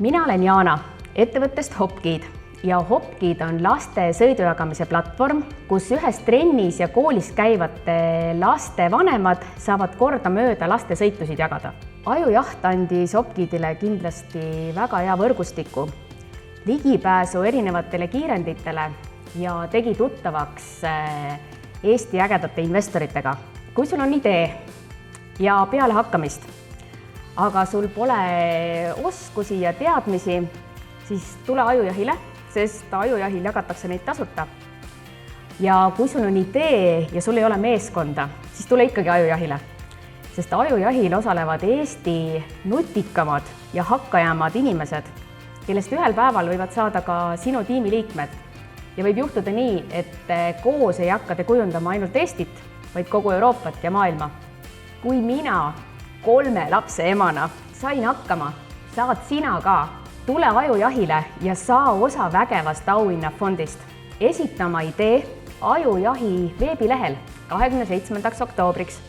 Mina olen Jaana ettevõttest Hopkid ja Hopkid on laste sõidujagamise platvorm, kus ühes trennis ja koolis käivate laste vanemad saavad kordamööda laste sõitusid jagada. Ajujaht andis Hopkidile kindlasti väga hea võrgustiku, ligipääsu erinevatele kiirenditele ja tegi tuttavaks Eesti ägedate investoritega. Kui sul on idee ja pealehakkamist, aga sul pole oskusi ja teadmisi, siis tule Ajujahile, sest Ajujahil jagatakse neid tasuta. Ja kui sul on idee ja sul ei ole meeskonda, siis tule ikkagi Ajujahile, sest Ajujahil osalevad Eesti nutikamad ja hakkajamad inimesed, kellest ühel päeval võivad saada ka sinu tiimi liikmed. Ja võib juhtuda nii, et koos ei hakka te kujundama ainult Eestit, vaid kogu Euroopat ja maailma. Kui mina 3 lapse emana sain hakkama, saad sina ka. Tule Ajujahile ja saa osa vägevast auhinnafondist. Esita oma idee Ajujahi veebilehel 27. oktoobriks.